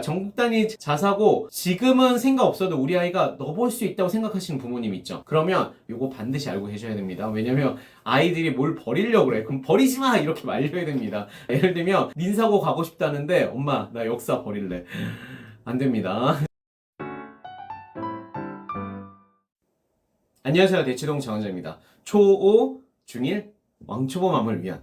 전국 단위 자사고 지금은 생각 없어도 우리 아이가 넣어볼 수 있다고 생각하시는 부모님 있죠? 그러면 요거 반드시 알고 계셔야 됩니다. 왜냐면 아이들이 뭘 버리려고 그래. 그럼 버리지 마! 이렇게 말려야 됩니다. 예를 들면 민사고 가고 싶다는데 엄마 나 역사 버릴래. 안 됩니다. 안녕하세요. 대치동 정원장입니다. 초5, 중1, 왕초보맘을 위한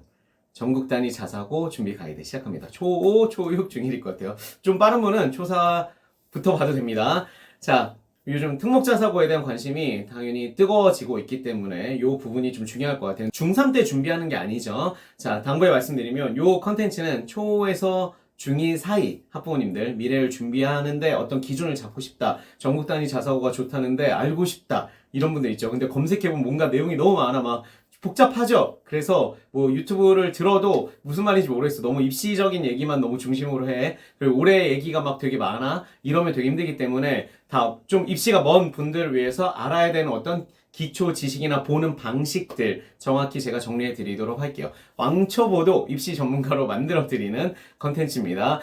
전국 단위 자사고 준비 가이드 시작합니다. 초5, 초6, 중1일 것 같아요. 좀 빠른 분은 초4부터 봐도 됩니다. 자, 요즘 특목자사고에 대한 관심이 당연히 뜨거워지고 있기 때문에 이 부분이 좀 중요할 것 같아요. 중3 때 준비하는 게 아니죠. 자, 당부에 말씀드리면 이 컨텐츠는 초5에서 중2 사이 학부모님들 미래를 준비하는데 어떤 기준을 잡고 싶다. 전국 단위 자사고가 좋다는데 알고 싶다. 이런 분들 있죠. 근데 검색해보면 뭔가 내용이 너무 많아. 막 복잡하죠? 그래서 뭐 유튜브를 들어도 무슨 말인지 모르겠어. 너무 입시적인 얘기만 너무 중심으로 해. 그리고 올해 얘기가 막 되게 많아. 이러면 되게 힘들기 때문에 다 좀 입시가 먼 분들을 위해서 알아야 되는 어떤 기초 지식이나 보는 방식들 정확히 제가 정리해 드리도록 할게요. 왕초보도 입시 전문가로 만들어 드리는 컨텐츠입니다.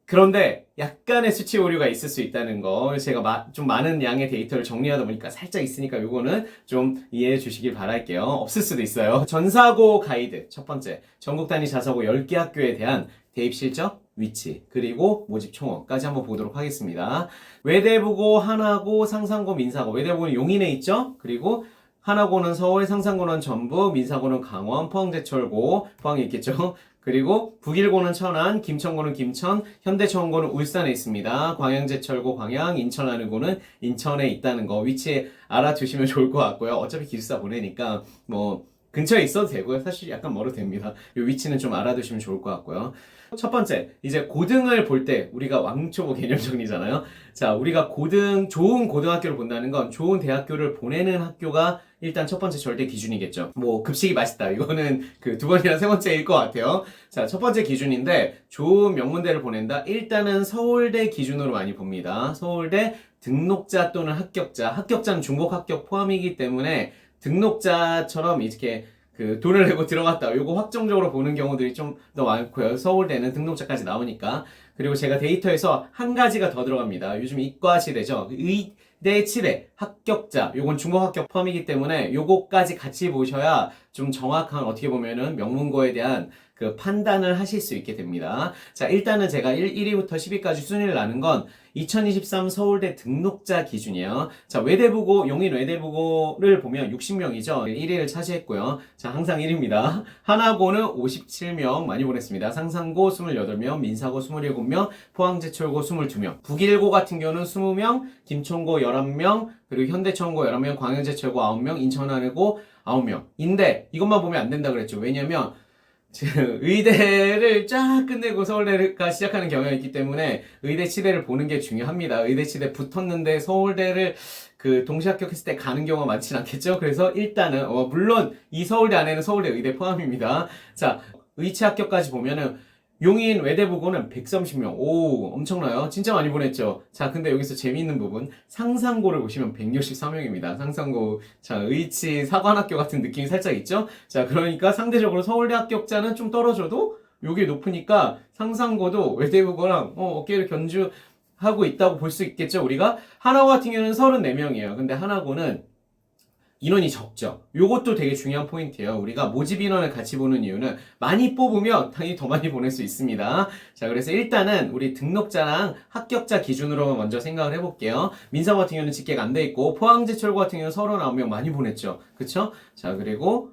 그런데 약간의 수치 오류가 있을 수 있다는 거 제가 좀 많은 양의 데이터를 정리하다 보니까 살짝 있으니까 요거는 좀 이해해 주시길 바랄게요. 없을 수도 있어요. 전사고 가이드 첫 번째, 전국 단위 자사고 10개 학교에 대한 대입 실적, 위치, 그리고 모집 총어까지 한번 보도록 하겠습니다. 외대부고, 하나고, 상산고, 민사고. 외대부고는 용인에 있죠? 그리고 하나고는 서울, 상산고는 전북, 민사고는 강원, 포항제철고, 포항에 있겠죠? 그리고 북일고는 천안, 김천고는 김천, 현대초원고는 울산에 있습니다. 광양제철고 광양, 인천하늘고는 인천에 있다는 거 위치 알아두시면 좋을 것 같고요. 어차피 기숙사 보내니까 뭐 근처에 있어도 되고요. 사실 약간 멀어도 됩니다. 이 위치는 좀 알아두시면 좋을 것 같고요. 첫 번째, 이제 고등을 볼 때 우리가 왕초보 개념 정리잖아요. 자, 우리가 좋은 고등학교를 본다는 건 좋은 대학교를 보내는 학교가 일단 첫 번째 절대 기준이겠죠. 뭐 급식이 맛있다. 이거는 그 두 번이나 세 번째일 것 같아요. 자, 첫 번째 기준인데 좋은 명문대를 보낸다. 일단은 서울대 기준으로 많이 봅니다. 서울대 등록자 또는 합격자. 합격자는 중복 합격 포함이기 때문에 등록자처럼 이렇게 그 돈을 내고 들어갔다. 요거 확정적으로 보는 경우들이 좀 더 많고요. 서울대는 등록자까지 나오니까. 그리고 제가 데이터에서 한 가지가 더 들어갑니다. 요즘 이과시대죠. 의대 치대 합격자. 요건 중복 합격 포함이기 때문에 요거까지 같이 보셔야 좀 정확한 어떻게 보면은 명문고에 대한 그 판단을 하실 수 있게 됩니다. 자, 일단은 제가 1위부터 10위까지 순위를 나눈 건 2023 서울대 등록자 기준이에요. 자, 외대부고, 용인 외대부고를 보면 60명이죠. 1위를 차지했고요. 자, 항상 1위입니다. 하나고는 57명 많이 보냈습니다. 상산고 28명, 민사고 27명, 포항제철고 22명. 북일고 같은 경우는 20명, 김천고 11명, 그리고 현대천고 11명, 광양제철고 9명, 인천하늘고 9명인데 이것만 보면 안 된다 그랬죠. 왜냐면 의대를 쫙 끝내고 서울대가 시작하는 경향이 있기 때문에 의대 치대를 보는 게 중요합니다. 의대 치대 붙었는데 서울대를 그 동시 합격했을 때 가는 경우가 많진 않겠죠. 그래서 일단은 물론 이 서울대 안에는 서울대 의대 포함입니다. 자, 의치 합격까지 보면은 용인 외대부고는 130명. 오, 엄청나요? 진짜 많이 보냈죠? 자, 근데 여기서 재미있는 부분. 상산고를 보시면 164명입니다. 상산고. 자, 의치 사관학교 같은 느낌이 살짝 있죠? 자, 그러니까 상대적으로 서울대 합격자는 좀 떨어져도 요게 높으니까 상산고도 외대부고랑 어깨를 견주하고 있다고 볼 수 있겠죠? 우리가? 하나고 같은 경우는 34명이에요. 근데 하나고는 인원이 적죠. 요것도 되게 중요한 포인트예요. 우리가 모집 인원을 같이 보는 이유는 많이 뽑으면 당연히 더 많이 보낼 수 있습니다. 자, 그래서 일단은 우리 등록자랑 합격자 기준으로 먼저 생각을 해볼게요. 민사고 같은 경우는 집계가 안 돼 있고 포항제철고 같은 경우는 39명 많이 보냈죠. 그쵸? 자, 그리고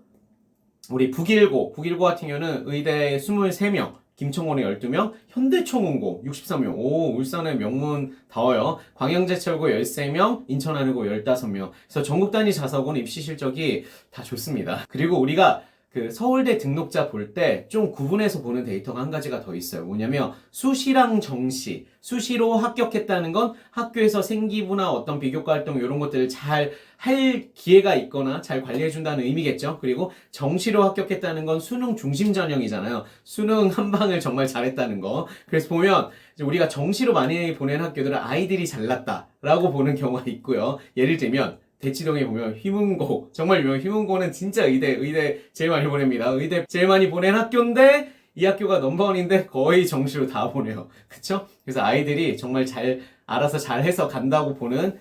우리 북일고 같은 경우는 의대 23명, 김천고는 12명, 현대초문고 63명. 오, 울산의 명문다워요. 광양제철고 13명, 인천하늘고 15명. 그래서 전국 단위 자사고는 입시 실적이 다 좋습니다. 그리고 우리가 그 서울대 등록자 볼 때 좀 구분해서 보는 데이터가 한 가지가 더 있어요. 뭐냐면 수시랑 정시. 수시로 합격했다는 건 학교에서 생기부나 어떤 비교과 활동 이런 것들을 잘 할 기회가 있거나 잘 관리해준다는 의미겠죠. 그리고 정시로 합격했다는 건 수능 중심 전형이잖아요. 수능 한 방을 정말 잘했다는 거. 그래서 보면 우리가 정시로 많이 보낸 학교들은 아이들이 잘났다라고 보는 경우가 있고요. 예를 들면 대치동에 보면 휘문고, 정말 유명한 휘문고는 진짜 의대 제일 많이 보냅니다. 의대 제일 많이 보낸 학교인데 이 학교가 넘버원인데 거의 정시로 다 보내요. 그쵸? 그래서 아이들이 정말 잘 알아서 잘해서 간다고 보는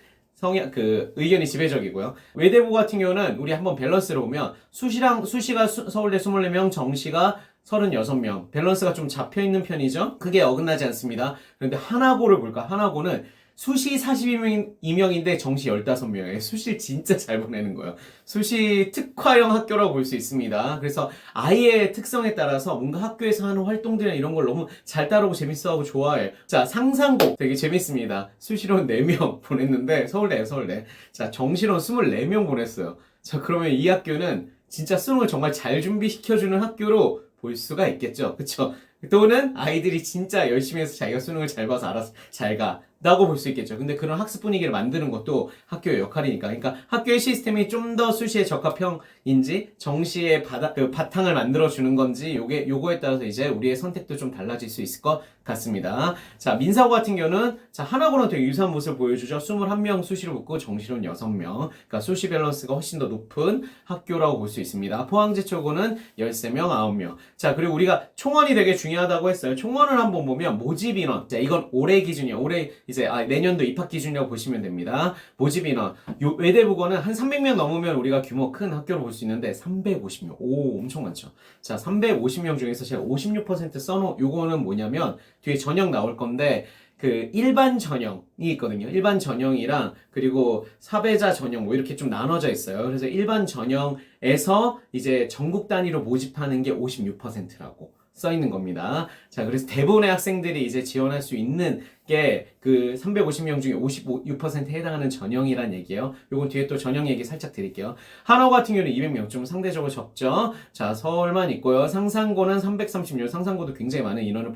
의견이 지배적이고요. 외대부 같은 경우는 우리 한번 밸런스를 보면 수시가 서울대 24명, 정시가 36명. 밸런스가 좀 잡혀있는 편이죠? 그게 어긋나지 않습니다. 그런데 하나고를 볼까? 하나고는 수시 42명인데 정시 15명이에요. 수시를 진짜 잘 보내는 거예요. 수시 특화형 학교라고 볼 수 있습니다. 그래서 아이의 특성에 따라서 뭔가 학교에서 하는 활동들이나 이런 걸 너무 잘 따르고 재밌어하고 좋아해. 자, 상상고 되게 재밌습니다. 수시로 4명 보냈는데 서울대. 자, 정시로 24명 보냈어요. 자, 그러면 이 학교는 진짜 수능을 정말 잘 준비시켜주는 학교로 볼 수가 있겠죠. 그쵸? 또는 아이들이 진짜 열심히 해서 자기가 수능을 잘 봐서 알아서 잘 가. 라고 볼 수 있겠죠. 근데 그런 학습 분위기를 만드는 것도 학교의 역할이니까. 그러니까 학교의 시스템이 좀 더 수시에 적합형인지 정시의 바탕을 만들어주는 건지 요거에 따라서 이제 우리의 선택도 좀 달라질 수 있을 것 같습니다. 자, 민사고 같은 경우는 자, 하나고는 되게 유사한 모습을 보여주죠. 21명 수시로 붙고 정시로는 6명. 그러니까 수시 밸런스가 훨씬 더 높은 학교라고 볼 수 있습니다. 포항제초고는 13명, 9명. 자, 그리고 우리가 총원이 되게 중요하다고 했어요. 총원을 한번 보면 모집 인원. 자, 이건 올해 기준이에요. 올해 이제 내년도 입학 기준이라고 보시면 됩니다. 모집 인원. 외대부고는 한 300명 넘으면 우리가 규모 큰 학교로 볼 수 있는데 350명. 오, 엄청 많죠. 자, 350명 중에서 제가 56% 써놓은 요거는 뭐냐면 뒤에 전형 나올 건데 그 일반 전형이 있거든요. 일반 전형이랑 그리고 사배자 전형 뭐 이렇게 좀 나눠져 있어요. 그래서 일반 전형에서 이제 전국 단위로 모집하는 게 56%라고 써 있는 겁니다. 자, 그래서 대부분의 학생들이 이제 지원할 수 있는 게 그 350명 중에 56%에 해당하는 전형이란 얘기예요. 요건 뒤에 또 전형 얘기 살짝 드릴게요. 한화 같은 경우는 200명, 좀 상대적으로 적죠. 자, 서울만 있고요. 상산고는 336, 상산고도 굉장히 많은 인원을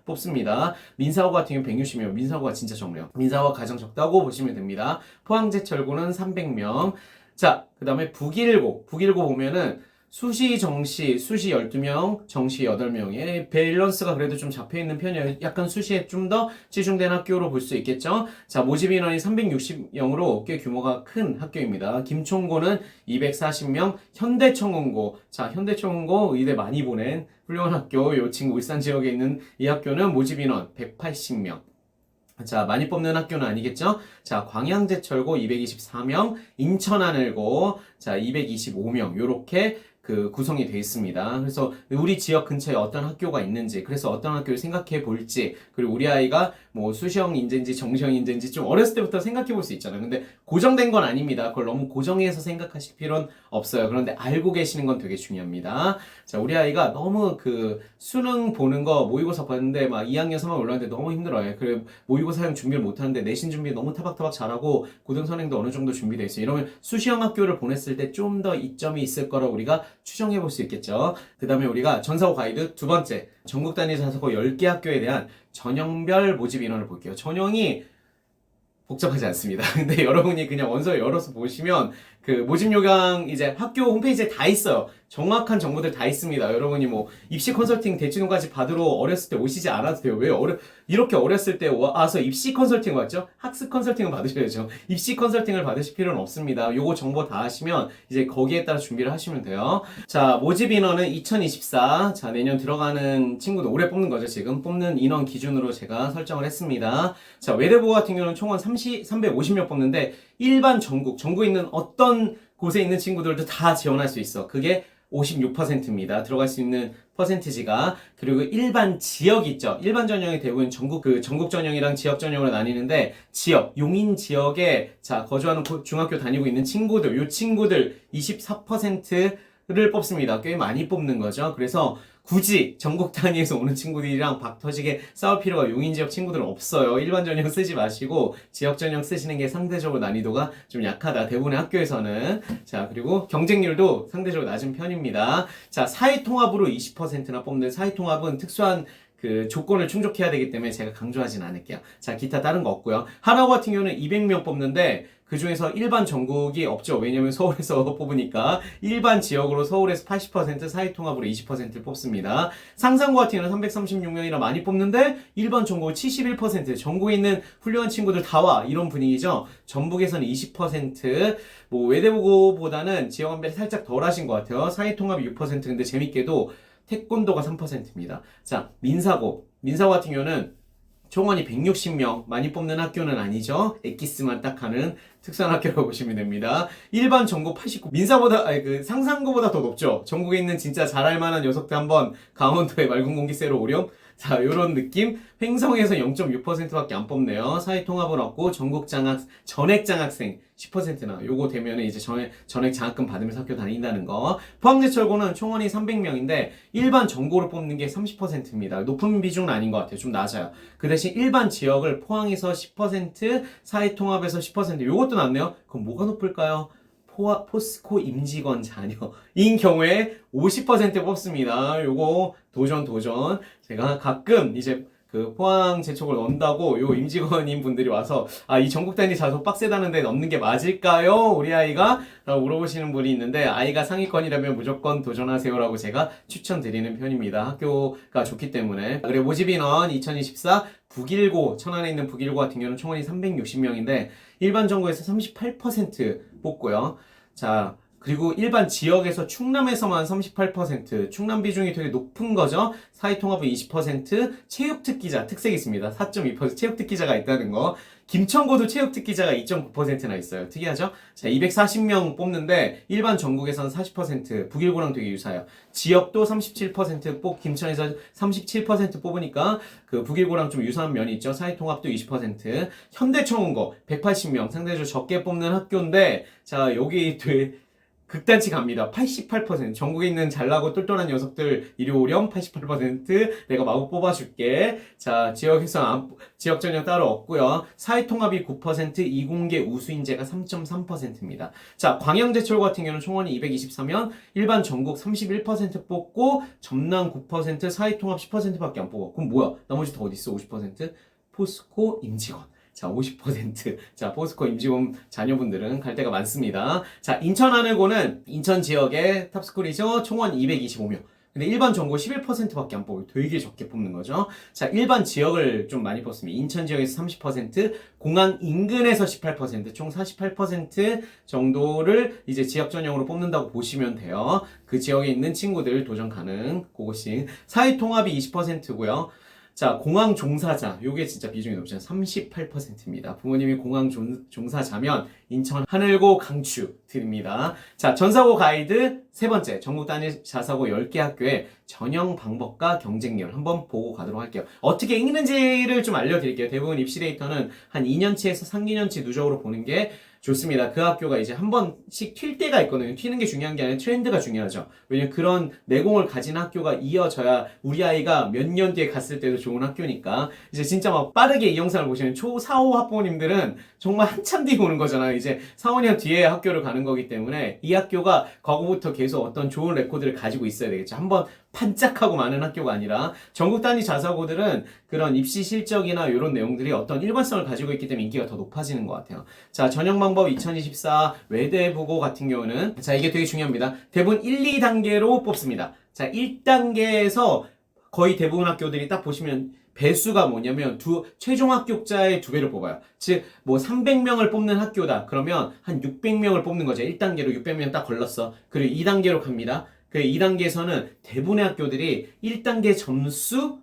뽑습니다. 민사고 같은 경우는 160명, 민사고가 진짜 적네요. 민사고가 가장 적다고 보시면 됩니다. 포항제철고는 300명. 자, 그 다음에 북일고 보면은 수시, 정시, 수시 12명, 정시 8명의 밸런스가 그래도 좀 잡혀있는 편이에요. 약간 수시에 좀 더 치중된 학교로 볼 수 있겠죠? 자, 모집 인원이 360명으로 꽤 규모가 큰 학교입니다. 김총고는 240명, 현대청운고. 자, 현대청운고 의대 많이 보낸 훌륭한 학교, 요 친구 울산 지역에 있는 이 학교는 모집 인원 180명. 자, 많이 뽑는 학교는 아니겠죠? 자, 광양제철고 224명, 인천하늘고, 자, 225명, 요렇게 구성이 되어 있습니다. 그래서 우리 지역 근처에 어떤 학교가 있는지, 그래서 어떤 학교를 생각해 볼지, 그리고 우리 아이가 뭐 수시형 인재인지 정시형 인재인지 좀 어렸을 때부터 생각해 볼 수 있잖아요. 근데 고정된 건 아닙니다. 그걸 너무 고정해서 생각하실 필요는 없어요. 그런데 알고 계시는 건 되게 중요합니다. 자, 우리 아이가 너무 수능 보는 거 모의고사 봤는데 막 2학년 3학년 올라왔는데 너무 힘들어요. 그리고 모의고사형 준비를 못 하는데 내신 준비 너무 타박타박 잘하고 고등선행도 어느 정도 준비되어 있어요. 이러면 수시형 학교를 보냈을 때 좀 더 이점이 있을 거라고 우리가 추정해 볼 수 있겠죠. 그 다음에 우리가 전사고 가이드 두 번째, 전국 단위 전사고 10개 학교에 대한 전형별 모집 인원을 볼게요. 전형이 복잡하지 않습니다. 근데 여러분이 그냥 원서 열어서 보시면 모집 요강 이제 학교 홈페이지에 다 있어요. 정확한 정보들 다 있습니다. 여러분이 뭐 입시 컨설팅 대치동까지 받으러 어렸을 때 오시지 않아도 돼요. 왜 이렇게 어렸을 때 와서 입시 컨설팅 왔죠? 학습 컨설팅을 받으셔야죠. 입시 컨설팅을 받으실 필요는 없습니다. 요거 정보 다 하시면 이제 거기에 따라 준비를 하시면 돼요. 자, 모집 인원은 2024. 자, 내년 들어가는 친구들 올해 뽑는 거죠. 지금 뽑는 인원 기준으로 제가 설정을 했습니다. 자, 외대부 같은 경우는 총원 350명 뽑는데 일반 전국에 있는 어떤 곳에 있는 친구들도 다 지원할 수 있어. 그게 56%입니다. 들어갈 수 있는 퍼센티지가. 그리고 일반 지역 있죠. 일반 전형이 대부분 전국 전형이랑 지역 전형으로 나뉘는데 용인 지역에 거주하는 중학교 다니고 있는 친구들, 요 친구들 24%를 뽑습니다. 꽤 많이 뽑는 거죠. 그래서 굳이 전국 단위에서 오는 친구들이랑 박 터지게 싸울 필요가 용인 지역 친구들은 없어요. 일반 전형 쓰지 마시고 지역 전형 쓰시는 게 상대적으로 난이도가 좀 약하다. 대부분의 학교에서는. 자, 그리고 경쟁률도 상대적으로 낮은 편입니다. 자, 사회통합으로 20%나 뽑는 사회통합은 특수한 조건을 충족해야 되기 때문에 제가 강조하진 않을게요. 자, 기타 다른 거 없고요. 하나고 같은 경우는 200명 뽑는데 그 중에서 일반 전국이 없죠. 왜냐면 서울에서 뽑으니까 일반 지역으로 서울에서 80%, 사회통합으로 20%를 뽑습니다. 상산고 같은 경우는 336명이라 많이 뽑는데 일반 전국은 71%, 전국에 있는 훌륭한 친구들 다 와. 이런 분위기죠. 전북에서는 20%, 뭐 외대부고보다는 지역원별이 살짝 덜 하신 것 같아요. 사회통합이 6%. 근데 재밌게도 태권도가 3%입니다. 자, 민사고 같은 경우는 총원이 160명 많이 뽑는 학교는 아니죠. 엑기스만 딱 하는 특수한 학교라고 보시면 됩니다. 일반 전국 89, 민사보다 아니 그 상상고보다 더 높죠. 전국에 있는 진짜 잘할 만한 녀석들 한번 강원도에 맑은 공기 쐬러 오렴. 자, 요런 느낌. 횡성에서 0.6%밖에 안 뽑네요. 사회통합을 얻고 전액 장학생 10%나 요거 되면은 이제 전액 장학금 받으면서 학교 다닌다는 거. 포항제철고는 총원이 300명인데 일반 전고를 뽑는 게 30%입니다. 높은 비중은 아닌 것 같아요. 좀 낮아요. 그 대신 일반 지역을 포항에서 10%, 사회통합에서 10%, 요것도 낮네요. 그럼 뭐가 높을까요? 포스코 임직원 자녀인 경우에 50% 뽑습니다. 요거 도전. 제가 가끔 이제 그 포항 제촉을 넣는다고 요 임직원인 분들이 와서 이 전국 단위 자소 빡세다는데 넣는 게 맞을까요? 우리 아이가? 라고 물어보시는 분이 있는데 아이가 상위권이라면 무조건 도전하세요라고 제가 추천드리는 편입니다. 학교가 좋기 때문에. 그리고 모집 인원 2024 북일고 천안에 있는 북일고 같은 경우는 총원이 360명인데 일반 전고에서 38% 뽑고요. 자, 그리고 일반 지역에서 충남에서만 38%, 충남 비중이 되게 높은 거죠. 사회통합은 20%, 체육특기자 특색이 있습니다. 4.2% 체육특기자가 있다는 거. 김천고도 체육특기자가 2.9%나 있어요. 특이하죠? 자, 240명 뽑는데 일반 전국에서는 40%, 북일고랑 되게 유사해요. 지역도 37% 김천에서 37% 뽑으니까 그 북일고랑 좀 유사한 면이 있죠. 사회통합도 20%, 현대청운고 180명 상대적으로 적게 뽑는 학교인데 자, 여기 되게 극단치 갑니다. 88%. 전국에 있는 잘나고 똘똘한 녀석들 이리 오렴. 88% 내가 마구 뽑아줄게. 자, 지역 전형 따로 없고요. 사회통합이 9%, 이공계 우수인재가 3.3%입니다. 자, 광양제철 같은 경우는 총원이 224면 일반 전국 31% 뽑고 전남 9%, 사회통합 10%밖에 안 뽑아. 그럼 뭐야? 나머지 다 어디 있어? 50%? 포스코 임직원. 자, 50%. 자, 포스코 임직원 자녀분들은 갈 데가 많습니다. 자, 인천하늘고는 인천 지역의 탑스쿨이죠. 총원 225명. 근데 일반 전고 11%밖에 안 뽑아요. 되게 적게 뽑는 거죠. 자, 일반 지역을 좀 많이 뽑습니다. 인천 지역에서 30%, 공항 인근에서 18%, 총 48% 정도를 이제 지역 전형으로 뽑는다고 보시면 돼요. 그 지역에 있는 친구들 도전 가능. 그것이 사회통합이 20%고요. 자, 공항 종사자. 요게 진짜 비중이 높잖아요. 38%입니다. 부모님이 공항 종사자면 인천 하늘고 강추 드립니다. 자, 전사고 가이드 세 번째. 전국 단위 자사고 10개 학교의 전형 방법과 경쟁률 한번 보고 가도록 할게요. 어떻게 읽는지를 좀 알려드릴게요. 대부분 입시 데이터는 한 2년치에서 3개년치 누적으로 보는 게 좋습니다. 그 학교가 이제 한 번씩 튈 때가 있거든요. 튀는 게 중요한 게 아니라 트렌드가 중요하죠. 왜냐면 그런 내공을 가진 학교가 이어져야 우리 아이가 몇 년 뒤에 갔을 때도 좋은 학교니까. 이제 진짜 막 빠르게 이 영상을 보시는 초 4, 5 학부모님들은 정말 한참 뒤에 오는 거잖아요. 이제 4, 5년 뒤에 학교를 가는 거기 때문에 이 학교가 과거부터 계속 어떤 좋은 레코드를 가지고 있어야 되겠죠. 한번 반짝하고 많은 학교가 아니라 전국 단위 자사고들은 그런 입시 실적이나 이런 내용들이 어떤 일관성을 가지고 있기 때문에 인기가 더 높아지는 것 같아요. 자, 전형 방법 2024 외대부고 같은 경우는 자, 이게 되게 중요합니다. 대부분 1, 2단계로 뽑습니다. 자, 1단계에서 거의 대부분 학교들이 딱 보시면 배수가 뭐냐면 최종 합격자의 2배를 뽑아요. 즉, 뭐 300명을 뽑는 학교다. 그러면 한 600명을 뽑는 거죠. 1단계로 600명 딱 걸렀어. 그리고 2단계로 갑니다. 그 2단계에서는 대부분의 학교들이 1단계 점수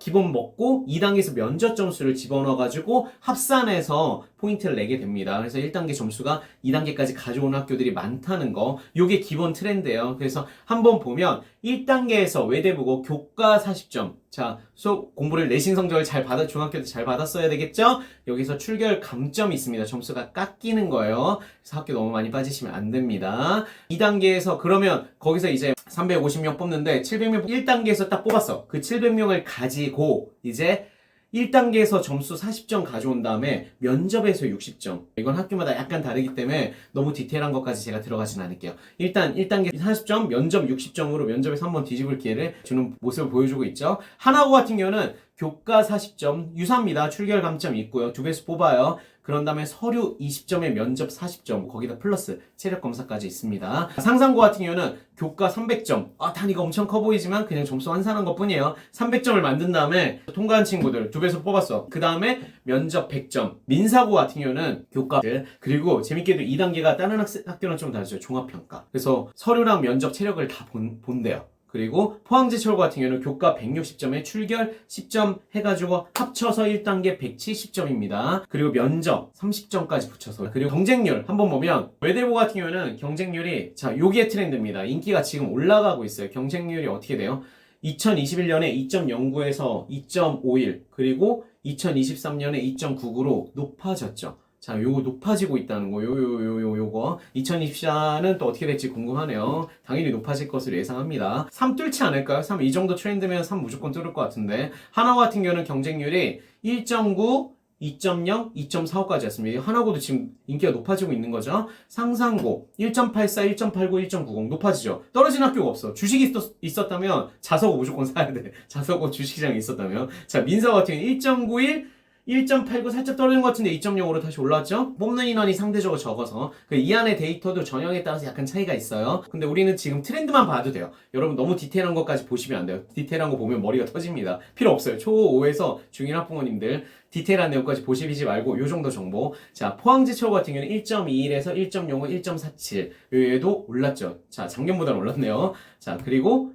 기본 먹고 2단계에서 면접 점수를 집어넣어가지고 합산해서 포인트를 내게 됩니다. 그래서 1단계 점수가 2단계까지 가져오는 학교들이 많다는 거. 요게 기본 트렌드예요. 그래서 한번 보면 1단계에서 외대부고 교과 40점. 자, 수업 공부를 내신 성적을 중학교 때 잘 받았어야 되겠죠? 여기서 출결 감점이 있습니다. 점수가 깎이는 거예요. 그래서 학교 너무 많이 빠지시면 안 됩니다. 2단계에서 그러면 거기서 이제 350명 뽑는데 700명 1단계에서 딱 뽑았어. 그 700명을 가지고 이제 1단계에서 점수 40점 가져온 다음에 면접에서 60점. 이건 학교마다 약간 다르기 때문에 너무 디테일한 것까지 제가 들어가진 않을게요. 일단 1단계 40점, 면접 60점으로 면접에서 한번 뒤집을 기회를 주는 모습을 보여주고 있죠. 하나고 같은 경우는 교과 40점, 유사합니다. 출결 감점이 있고요. 2배수 뽑아요. 그런 다음에 서류 20점에 면접 40점, 거기다 플러스 체력 검사까지 있습니다. 상상고 같은 경우는 교과 300점. 단위가 엄청 커 보이지만 그냥 점수 환산한 것 뿐이에요. 300점을 만든 다음에 통과한 친구들 2배수 뽑았어. 그 다음에 면접 100점. 민사고 같은 경우는 교과 그리고 재밌게도 2단계가 다른 학교는 좀 다르죠. 종합평가. 그래서 서류랑 면접 체력을 다 본대요. 그리고 포항제철고 같은 경우는 교과 160점에 출결 10점 해가지고 합쳐서 1단계 170점입니다. 그리고 면접 30점까지 붙여서, 그리고 경쟁률 한번 보면 외대부 같은 경우는 경쟁률이, 자, 요게 트렌드입니다. 인기가 지금 올라가고 있어요. 경쟁률이 어떻게 돼요? 2021년에 2.09에서 2.51, 그리고 2023년에 2.99로 높아졌죠. 자, 요거 높아지고 있다는 거, 요거. 2024는 또 어떻게 될지 궁금하네요. 당연히 높아질 것으로 예상합니다. 3 뚫지 않을까요? 3, 이 정도 트렌드면 3 무조건 뚫을 것 같은데. 하나 같은 경우는 경쟁률이 1.9, 2.0, 2.45까지였습니다. 하나고도 지금 인기가 높아지고 있는 거죠. 상상고 1.84, 1.89, 1.90 높아지죠. 떨어진 학교가 없어. 주식이 있었다면 자서고 무조건 사야 돼. 자서고 주식시장에 있었다면. 자, 민서 같은 경우는 1.91, 1.89 살짝 떨어진 것 같은데 2.0으로 다시 올라왔죠? 뽑는 인원이 상대적으로 적어서 이 안에 데이터도 전형에 따라서 약간 차이가 있어요. 근데 우리는 지금 트렌드만 봐도 돼요. 여러분 너무 디테일한 것까지 보시면 안 돼요. 디테일한 거 보면 머리가 터집니다. 필요 없어요. 초5에서 중1 학부모님들 디테일한 내용까지 보시지 말고 요 정도 정보. 자, 포항제철고 같은 경우는 1.21에서 1.05, 1.47 얘도 올랐죠. 자, 작년보다는 올랐네요. 자, 그리고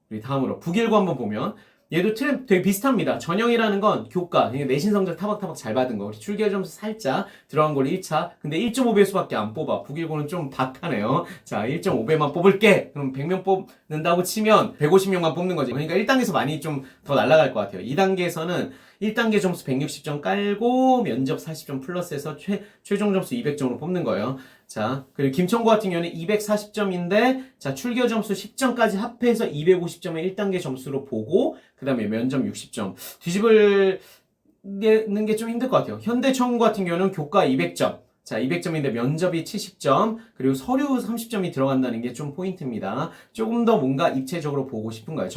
우리 다음으로 북일고 한번 보면 얘도 트렌드 되게 비슷합니다. 전형이라는 건 교과, 내신 성적 타박타박 잘 받은 거. 우리 출결 점수 살짝 들어간 걸 1차. 근데 1.5배수밖에 안 뽑아. 북일고는 좀 박하네요. 자, 1.5배만 뽑을게. 그럼 100명 뽑는다고 치면 150명만 뽑는 거지. 그러니까 1단계에서 많이 좀 더 날아갈 것 같아요. 2단계에서는 1단계 점수 160점 깔고 면접 40점 플러스해서 최종 점수 200점으로 뽑는 거예요. 자, 그리고 김천고 같은 경우는 240점인데, 자, 출결 점수 10점까지 합해서 250점의 1단계 점수로 보고, 그 다음에 면접 60점. 뒤집을 게 좀 힘들 것 같아요. 현대청구 같은 경우는 교과 200점. 자, 200점인데 면접이 70점, 그리고 서류 30점이 들어간다는 게 좀 포인트입니다. 조금 더 뭔가 입체적으로 보고 싶은 거예요.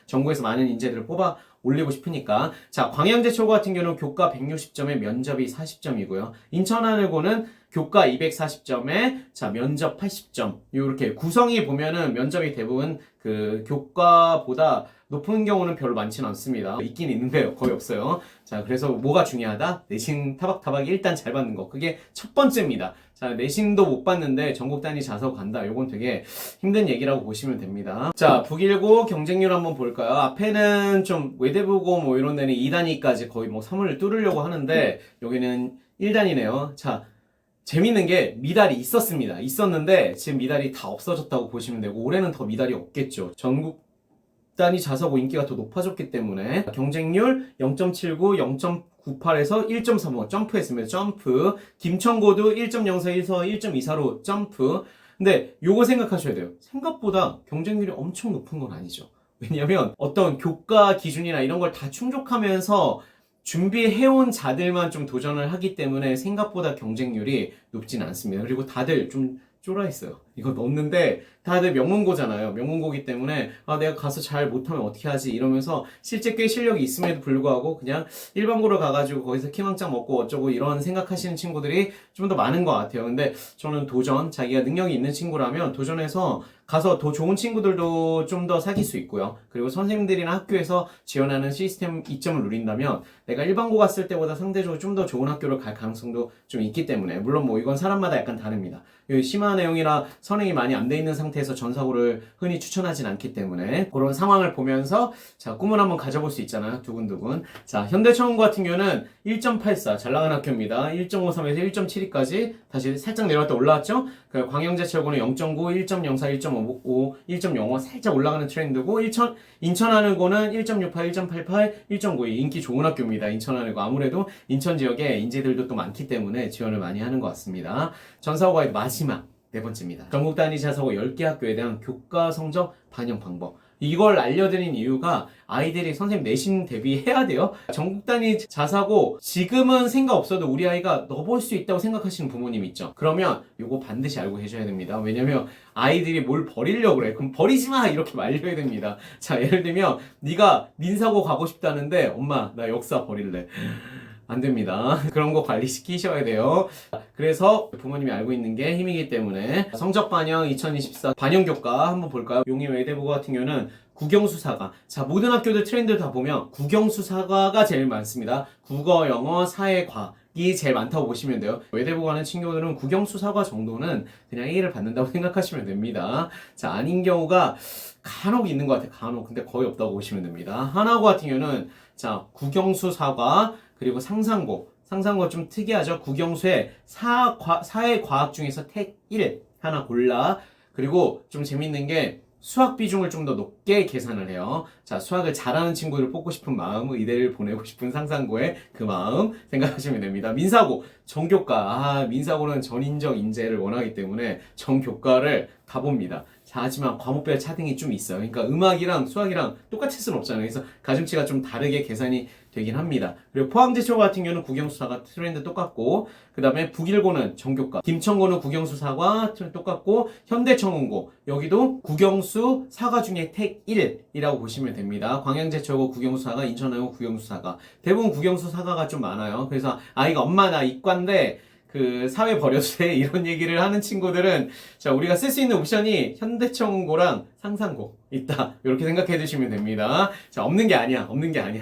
정부에서 많은 인재들을 뽑아 올리고 싶으니까. 자, 광양제철고 같은 경우는 교과 160점에 면접이 40점이고요. 인천하늘고는 교과 240점에 자, 면접 80점. 이렇게 구성이 보면은 면접이 대부분 그 교과보다 높은 경우는 별로 많지는 않습니다. 있긴 있는데 거의 없어요. 자, 그래서 뭐가 중요하다? 내신 타박타박 일단 잘 받는 거. 그게 첫 번째입니다. 자, 내신도 못 봤는데 전국 단위 자서 간다. 요건 되게 힘든 얘기라고 보시면 됩니다. 자, 북일고 경쟁률 한번 볼까요? 앞에는 좀 외대부고 뭐 이런 데는 2단위까지 거의 뭐 3을 뚫으려고 하는데 여기는 1단위네요. 자, 재밌는 게 미달이 있었는데 지금 미달이 다 없어졌다고 보시면 되고 올해는 더 미달이 없겠죠. 전국 단위 자사고 인기가 더 높아졌기 때문에 경쟁률 0.79, 0.98에서 1.35 점프했습니다. 점프. 김천고도 1.04에서 1.24로 점프. 근데 요거 생각하셔야 돼요. 생각보다 경쟁률이 엄청 높은 건 아니죠. 왜냐면 어떤 교과 기준이나 이런 걸 다 충족하면서 준비해온 자들만 좀 도전을 하기 때문에 생각보다 경쟁률이 높진 않습니다. 그리고 다들 좀 쫄아있어요. 이거 넣었는데 다들 명문고잖아요. 명문고기 때문에 아 내가 가서 잘 못하면 어떻게 하지 이러면서 실제 꽤 실력이 있음에도 불구하고 그냥 일반고로 가가지고 거기서 키망짱 먹고 어쩌고 이런 생각하시는 친구들이 좀 더 많은 것 같아요. 근데 저는 도전, 자기가 능력이 있는 친구라면 도전해서 가서 더 좋은 친구들도 좀 더 사귈 수 있고요. 그리고 선생님들이나 학교에서 지원하는 시스템 이점을 누린다면 내가 일반고 갔을 때보다 상대적으로 좀 더 좋은 학교를 갈 가능성도 좀 있기 때문에 물론 뭐 이건 사람마다 약간 다릅니다. 심화 내용이나 선행이 많이 안 돼 있는 상태에서 전사고를 흔히 추천하진 않기 때문에 그런 상황을 보면서 자 꿈을 한번 가져볼 수 있잖아요. 두근두근. 자 현대청운고 같은 경우는 1.84 잘 나간 학교입니다. 1.53에서 1.72까지 다시 살짝 내려갔다 올라왔죠. 그 광양제철고는 0.9, 1.04, 1.55, 1.05 살짝 올라가는 트렌드고 인천하늘고는 1.68, 1.88, 1.92 인기 좋은 학교입니다. 인천하늘고 아무래도 인천 지역에 인재들도 또 많기 때문에 지원을 많이 하는 것 같습니다. 전사고가 마지막 네 번째입니다. 전국 단위 자사고 10개 학교에 대한 교과 성적 반영 방법. 이걸 알려드린 이유가 아이들이 선생님 내신 대비해야 돼요. 전국 단위 자사고 지금은 생각 없어도 우리 아이가 넣어볼 수 있다고 생각하시는 부모님 있죠. 그러면 이거 반드시 알고 계셔야 됩니다. 왜냐면 아이들이 뭘 버리려고 그래. 그럼 버리지 마 이렇게 말려야 됩니다. 자 예를 들면 네가 민사고 가고 싶다는데 엄마 나 역사 버릴래. 안 됩니다. 그런 거 관리시키셔야 돼요. 그래서 부모님이 알고 있는 게 힘이기 때문에 성적 반영 2024 반영 교과 한번 볼까요? 용인 외대부고 같은 경우는 국영수사과. 자, 모든 학교들 트렌드를 다 보면 국영수사과가 제일 많습니다. 국어, 영어, 사회, 과. 이 제일 많다고 보시면 돼요. 외대부 가는 친구들은 국영수 사과 정도는 그냥 A를 받는다고 생각하시면 됩니다. 자, 아닌 경우가 간혹 있는 것 같아요. 간혹. 근데 거의 없다고 보시면 됩니다. 하나고 같은 경우는 자, 국영수 사과 그리고 상상고. 상상고 좀 특이하죠. 국영수의 사회 과학 중에서 택 1 하나 골라. 그리고 좀 재밌는 게 수학 비중을 좀 더 높게 계산을 해요. 자, 수학을 잘하는 친구를 뽑고 싶은 마음, 의대를 보내고 싶은 상상고의 그 마음 생각하시면 됩니다. 민사고, 정교과. 민사고는 전인적 인재를 원하기 때문에 정교과를 가봅니다. 자, 하지만 과목별 차등이 좀 있어요. 그러니까 음악이랑 수학이랑 똑같을 수는 없잖아요. 그래서 가중치가 좀 다르게 계산이 되긴 합니다. 그리고 포항제초 같은 경우는 국영수사가 트렌드 똑같고, 그 다음에 북일고는 정교과, 김천고는 국영수사과 트렌드 똑같고, 현대청운고 여기도 국영수 사과 중에 택 1이라고 보시면 됩니다. 광양제초고 국영수사가, 인천하고 국영수사가 대부분 국영수사과가 좀 많아요. 그래서 아이가 엄마 나 이과인데 그 사회 버려도 돼 이런 얘기를 하는 친구들은 자, 우리가 쓸 수 있는 옵션이 현대청고랑 상상고 있다 이렇게 생각해 두시면 됩니다. 자, 없는 게 아니야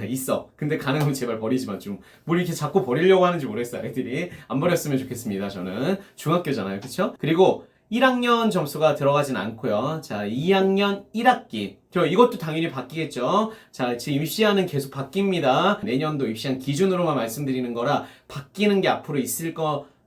있어. 근데 가능하면 제발 버리지 마. 좀 뭘 이렇게 자꾸 버리려고 하는지 모르겠어요. 아이들이 안 버렸으면 좋겠습니다. 저는 중학교잖아요, 그렇죠? 그리고 1학년 점수가 들어가진 않고요. 자, 2학년 1학기. 이것도 당연히 바뀌겠죠. 자, 지금 입시안은 계속 바뀝니다. 내년도 입시안 기준으로만 말씀드리는 거라 바뀌는 게 앞으로 있을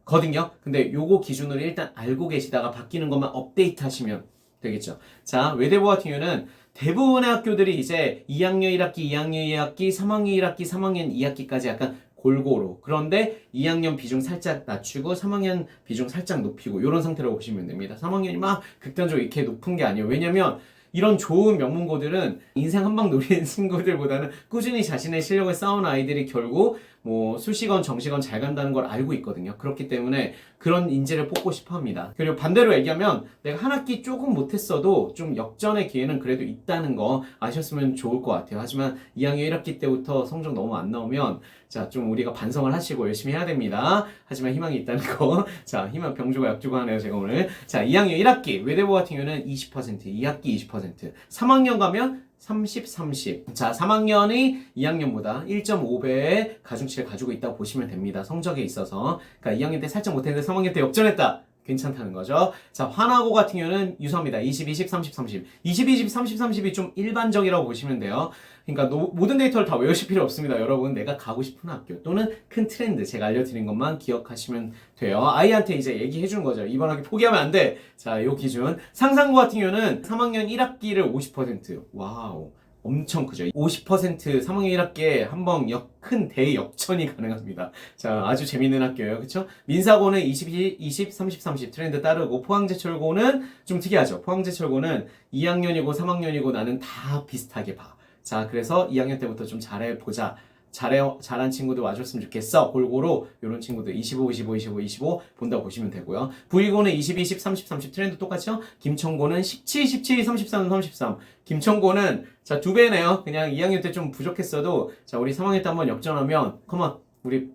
거든요. 근데 요거 기준으로 일단 알고 계시다가 바뀌는 것만 업데이트 하시면 되겠죠. 자, 외대부 같은 경우는 대부분의 학교들이 이제 2학년 1학기, 2학년 2학기, 3학년 1학기, 3학년 2학기까지 약간 골고루. 그런데 2학년 비중 살짝 낮추고 3학년 비중 살짝 높이고 이런 상태라고 보시면 됩니다. 3학년이 막 극단적으로 이렇게 높은 게 아니에요. 왜냐면 이런 좋은 명문고들은 인생 한 방 노리는 친구들보다는 꾸준히 자신의 실력을 쌓은 아이들이 결국 뭐 수시건 정시건 잘 간다는 걸 알고 있거든요. 그렇기 때문에 그런 인재를 뽑고 싶어 합니다. 그리고 반대로 얘기하면 내가 한 학기 조금 못했어도 좀 역전의 기회는 그래도 있다는 거 아셨으면 좋을 것 같아요. 하지만 2학년 1학기 때부터 성적 너무 안 나오면 자, 좀 우리가 반성을 하시고 열심히 해야 됩니다. 하지만 희망이 있다는 거. 자, 희망 병주가 약주가 하네요, 제가 오늘. 자, 2학년 1학기 외대부 같은 경우는 20%, 2학기 20%. 3학년 가면 30, 30. 자, 3학년이 2학년보다 1.5배의 가중치를 가지고 있다고 보시면 됩니다. 성적에 있어서. 그러니까 2학년 때 살짝 못했는데 3학년 때 역전했다. 괜찮다는 거죠. 자, 화나고 같은 경우는 유사합니다. 20, 20, 30, 30. 20, 20, 30, 30이 좀 일반적이라고 보시면 돼요. 그러니까 모든 데이터를 다 외우실 필요 없습니다. 여러분, 내가 가고 싶은 학교 또는 큰 트렌드 제가 알려드린 것만 기억하시면 돼요. 아이한테 이제 얘기해 주는 거죠. 이번 학기 포기하면 안 돼. 자, 요 기준. 상상고 같은 경우는 3학년 1학기를 50%. 와우. 엄청 크죠. 50% 3학년 1학기에 한번 큰 대역전이 가능합니다. 자, 아주 재밌는 학교예요. 그쵸? 민사고는 20, 20, 30, 30 트렌드 따르고 포항제철고는 좀 특이하죠. 포항제철고는 2학년이고 3학년이고 나는 다 비슷하게 봐. 자, 그래서 2학년 때부터 좀 잘해보자. 잘한 친구들 와줬으면 좋겠어. 골고루 이런 친구들 25, 25, 25, 25 본다고 보시면 되고요. 부의고는 20, 20, 30, 30 트렌드 똑같죠? 김천고는 17, 17, 33, 33. 김천고는 자, 2배네요. 그냥 2학년 때 좀 부족했어도 자, 우리 3학년 때 한번 역전하면 컴온.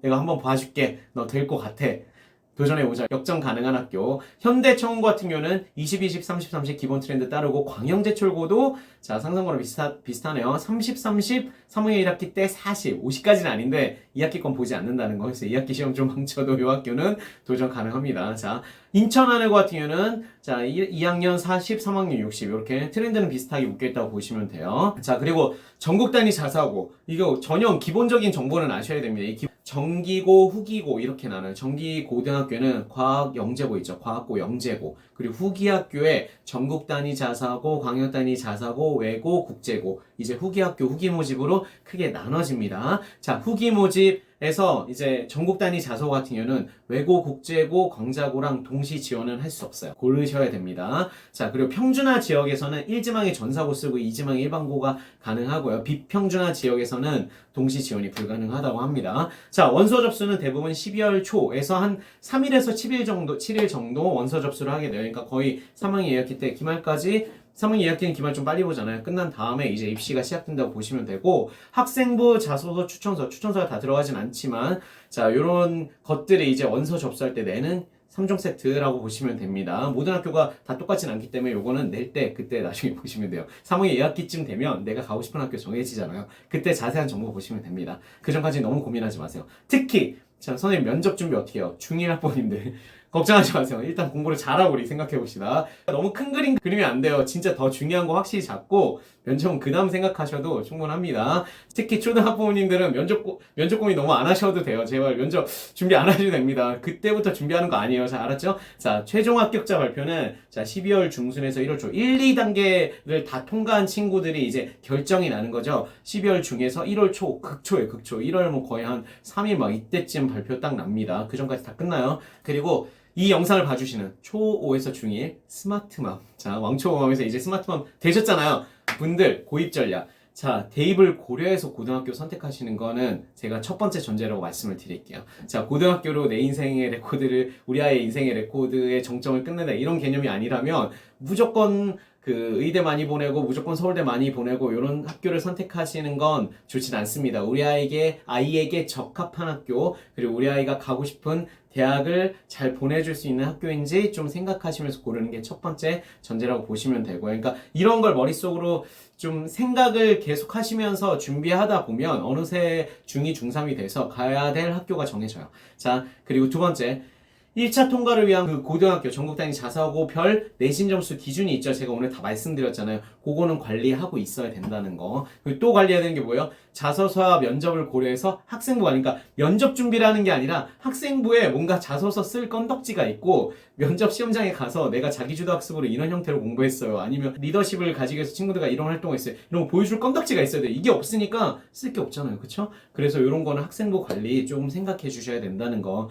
내가 한번 봐줄게. 너 될 것 같아. 도전해보자. 역전 가능한 학교. 현대청운고 같은 경우는 20, 20, 30, 30 기본 트렌드 따르고 광영제철고도 자, 상상고랑 비슷하네요. 30, 30, 3학년 1학기 때 40, 50까지는 아닌데 2학기 건 보지 않는다는 거. 그래서 2학기 시험 좀 망쳐도 이 학교는 도전 가능합니다. 자, 인천하늘고 같은 경우는 자, 2학년 40, 3학년 60 이렇게 트렌드는 비슷하게 묶여있다고 보시면 돼요. 자, 그리고 전국 단위 자사고 이거 전형 기본적인 정보는 아셔야 됩니다. 정기고, 후기고 이렇게 나눠요. 정기고등학교는 과학 영재고 있죠. 과학고 영재고. 그리고 후기학교에 전국 단위 자사고, 광역 단위 자사고, 외고, 국제고. 이제 후기학교 후기 모집으로 크게 나눠집니다. 자, 후기 모집에서 이제 전국 단위 자소 같은 경우는 외고, 국제고, 광자고랑 동시 지원은 할 수 없어요. 고르셔야 됩니다. 자, 그리고 평준화 지역에서는 1지망에 전사고 쓰고 2지망에 일반고가 가능하고요. 비평준화 지역에서는 동시 지원이 불가능하다고 합니다. 자, 원서 접수는 대부분 12월 초에서 한 3일에서 7일 정도 원서 접수를 하게 돼요. 그러니까 거의 3학년 2학기 때 기말까지 3학년 2학기는 기말 좀 빨리 보잖아요. 끝난 다음에 이제 입시가 시작된다고 보시면 되고 학생부 자소서 추천서가 다 들어가진 않지만 자, 요런 것들이 이제 원서 접수할 때 내는 3종 세트라고 보시면 됩니다. 모든 학교가 다 똑같진 않기 때문에 요거는 낼 때 그때 나중에 보시면 돼요. 3학년 2학기쯤 되면 내가 가고 싶은 학교 정해지잖아요. 그때 자세한 정보 보시면 됩니다. 그 전까지 너무 고민하지 마세요. 특히 자, 선생님 면접 준비 어떻게 해요? 중1 학번인데 걱정하지 마세요. 일단 공부를 잘하고 우리 생각해 봅시다. 너무 큰 그림 그리면 안 돼요. 진짜 더 중요한 거 확실히 잡고 면접은 그 다음 생각하셔도 충분합니다. 특히 초등학부모님들은 면접 고민 너무 안 하셔도 돼요. 제발 면접 준비 안 하셔도 됩니다. 그때부터 준비하는 거 아니에요. 자, 알았죠? 자, 최종 합격자 발표는 자 12월 중순에서 1월 초 1, 2단계를 다 통과한 친구들이 이제 결정이 나는 거죠. 12월 중에서 1월 초, 극초예요, 극초. 1월 뭐 거의 한 3일 막 이때쯤 발표 딱 납니다. 그 전까지 다 끝나요. 그리고 이 영상을 봐주시는 초5에서 중1 스마트맘. 자, 왕초보맘에서 이제 스마트맘 되셨잖아요. 분들, 고입 전략. 자, 대입을 고려해서 고등학교 선택하시는 거는 제가 첫 번째 전제라고 말씀을 드릴게요. 자, 고등학교로 내 인생의 레코드를, 우리 아이의 인생의 레코드의 정점을 끝낸다. 이런 개념이 아니라면 무조건 그 의대 많이 보내고 무조건 서울대 많이 보내고 이런 학교를 선택하시는 건 좋진 않습니다. 우리 아이에게 적합한 학교, 그리고 우리 아이가 가고 싶은 대학을 잘 보내줄 수 있는 학교인지 좀 생각하시면서 고르는 게 첫 번째 전제라고 보시면 되고요. 그러니까 이런 걸 머릿속으로 좀 생각을 계속 하시면서 준비하다 보면 어느새 중2, 중3이 돼서 가야 될 학교가 정해져요. 자, 그리고 두 번째. 1차 통과를 위한 그 고등학교 전국 단위 자사고별 내신 점수 기준이 있죠. 제가 오늘 다 말씀드렸잖아요. 그거는 관리하고 있어야 된다는 거. 그리고 또 관리해야 되는 게 뭐예요? 자소서와 면접을 고려해서 학생부가, 그러니까 면접 준비를 하는 게 아니라 학생부에 뭔가 자소서 쓸 건덕지가 있고 면접 시험장에 가서 내가 자기주도 학습으로 이런 형태로 공부했어요. 아니면 리더십을 가지고 해서 친구들과 이런 활동을 했어요. 이런 거 보여줄 건덕지가 있어야 돼요. 이게 없으니까 쓸 게 없잖아요. 그쵸? 그래서 이런 거는 학생부 관리 좀 생각해 주셔야 된다는 거.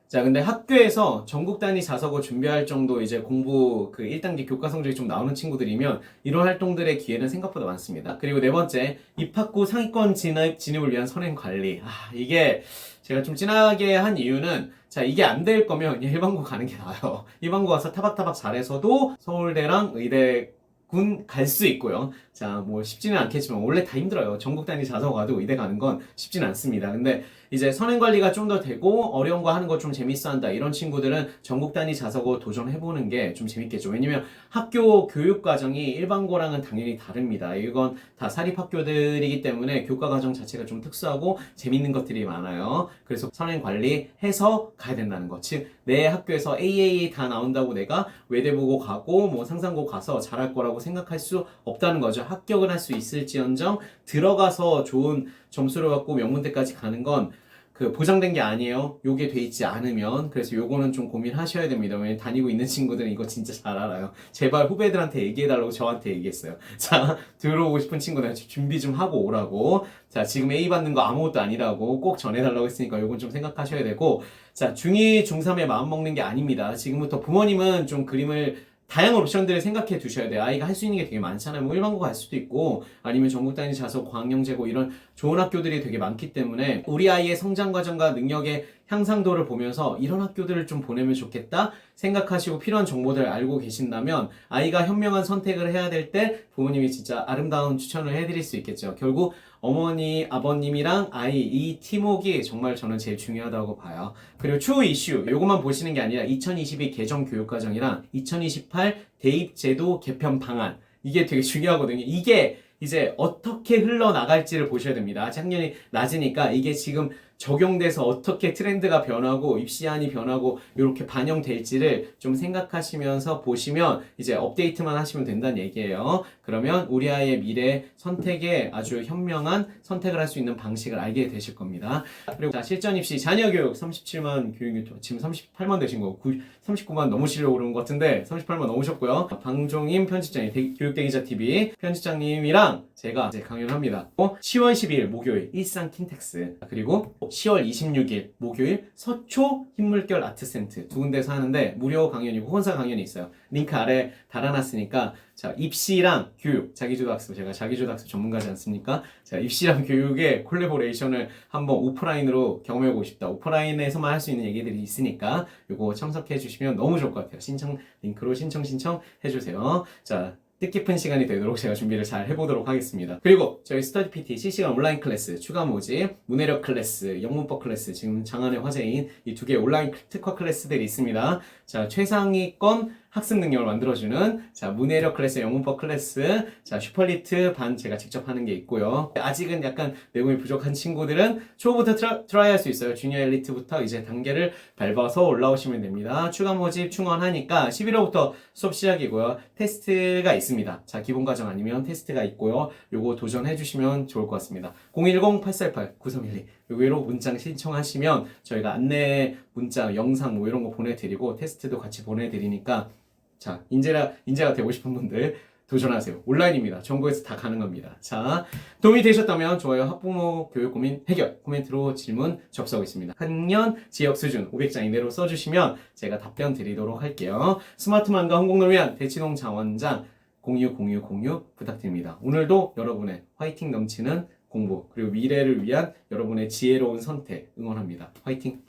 자, 근데 학교에서 전국 단위 자사고 준비할 정도 이제 공부 그 1단계 교과 성적이 좀 나오는 친구들이면 이런 활동들의 기회는 생각보다 많습니다. 그리고 네 번째, 입학구 상위권 진입을 위한 선행 관리. 이게 제가 좀 진하게 한 이유는 자, 이게 안 될 거면 그냥 일반고 가는 게 나아요. 일반고 가서 타박타박 잘해서도 서울대랑 의대 군 갈 수 있고요. 자, 뭐 쉽지는 않겠지만 원래 다 힘들어요. 전국 단위 자사고 가도 의대 가는 건 쉽지는 않습니다. 근데 이제 선행 관리가 좀 더 되고 어려운 거 하는 거 좀 재밌어 한다. 이런 친구들은 전국 단위 자사고 도전해보는 게 좀 재밌겠죠. 왜냐면 학교 교육 과정이 일반고랑은 당연히 다릅니다. 이건 다 사립학교들이기 때문에 교과 과정 자체가 좀 특수하고 재밌는 것들이 많아요. 그래서 선행 관리해서 가야 된다는 거. 즉, 내 학교에서 AAA 다 나온다고 내가 외대보고 가고 뭐 상상고 가서 잘할 거라고 생각할 수 없다는 거죠. 합격은 할 수 있을지언정 들어가서 좋은 점수를 갖고 명문대까지 가는 건 그 보장된 게 아니에요. 요게 돼 있지 않으면. 그래서 요거는 좀 고민하셔야 됩니다. 왜냐면 다니고 있는 친구들은 이거 진짜 잘 알아요. 제발 후배들한테 얘기해달라고 저한테 얘기했어요. 자, 들어오고 싶은 친구들 준비 좀 하고 오라고. 자, 지금 A 받는 거 아무것도 아니라고 꼭 전해달라고 했으니까 요건 좀 생각하셔야 되고. 자, 중2, 중3에 마음 먹는 게 아닙니다. 지금부터 부모님은 좀 그림을 다양한 옵션들을 생각해 두셔야 돼요. 아이가 할 수 있는 게 되게 많잖아요. 뭐 일반고 갈 수도 있고 아니면 전국 단위 자소, 광영제고 이런 좋은 학교들이 되게 많기 때문에 우리 아이의 성장 과정과 능력의 향상도를 보면서 이런 학교들을 좀 보내면 좋겠다 생각하시고 필요한 정보들을 알고 계신다면 아이가 현명한 선택을 해야 될 때 부모님이 진짜 아름다운 추천을 해드릴 수 있겠죠. 결국 어머니, 아버님이랑 아이 이 팀워크가 정말 저는 제일 중요하다고 봐요. 그리고 추후 이슈 요것만 보시는 게 아니라 2022 개정 교육과정이랑 2028 대입제도 개편 방안 이게 되게 중요하거든요. 이게 이제 어떻게 흘러나갈지를 보셔야 됩니다. 아직 학년이 낮으니까 이게 지금 적용돼서 어떻게 트렌드가 변하고 입시안이 변하고 이렇게 반영될지를 좀 생각하시면서 보시면 이제 업데이트만 하시면 된다는 얘기예요. 그러면 우리 아이의 미래 선택에 아주 현명한 선택을 할 수 있는 방식을 알게 되실 겁니다. 그리고 자, 실전 입시 자녀 교육 37만 교육 유튜브 지금 38만 되신 거고 39만 넘으시려고 그러는 것 같은데 38만 넘으셨고요. 방종임 편집장님 교육대기자 TV 편집장님이랑 제가 이제 강연을 합니다. 10월 12일 목요일 일산 킨텍스 그리고 10월 26일 목요일 서초 흰물결 아트센트 두 군데서 하는데 무료 강연이고 혼사 강연이 있어요. 링크 아래 달아놨으니까 자 입시랑 교육 자기주도학습 제가 자기주도학습 전문가지 않습니까? 자 입시랑 교육의 콜라보레이션을 한번 오프라인으로 경험해보고 싶다. 오프라인에서만 할 수 있는 얘기들이 있으니까 요거 참석해 주시면 너무 좋을 것 같아요. 신청 링크로 신청 해주세요. 자 뜻깊은 시간이 되도록 제가 준비를 잘 해보도록 하겠습니다. 그리고 저희 스터디 PT 실시간 온라인 클래스, 추가 모집, 문해력 클래스, 영문법 클래스, 지금 장안의 화제인 이 두 개의 온라인 특화 클래스들이 있습니다. 자, 최상위권 학습 능력을 만들어주는 자 문해력 클래스, 영문법 클래스, 자 슈퍼리트 반 제가 직접 하는 게 있고요. 아직은 약간 내공이 부족한 친구들은 초보부터 트라이 할 수 있어요. 주니어 엘리트부터 이제 단계를 밟아서 올라오시면 됩니다. 추가 모집 충원하니까 11월부터 수업 시작이고요. 테스트가 있습니다. 자 기본 과정 아니면 테스트가 있고요. 요거 도전해 주시면 좋을 것 같습니다. 010-848-9312 여기로 문장 신청하시면 저희가 안내 문자, 영상 뭐 이런 거 보내드리고 테스트도 같이 보내드리니까 자 인재가 되고 싶은 분들 도전하세요. 온라인입니다. 전국에서 다 가능합니다. 자 도움이 되셨다면 좋아요, 학부모 교육 고민 해결 코멘트로 질문 접수하고 있습니다. 학년 지역 수준 500자 이내로 써주시면 제가 답변 드리도록 할게요. 스마트만과 홍콩을 위한 대치동 장원장 공유 부탁드립니다. 오늘도 여러분의 화이팅 넘치는 공부 그리고 미래를 위한 여러분의 지혜로운 선택 응원합니다. 화이팅!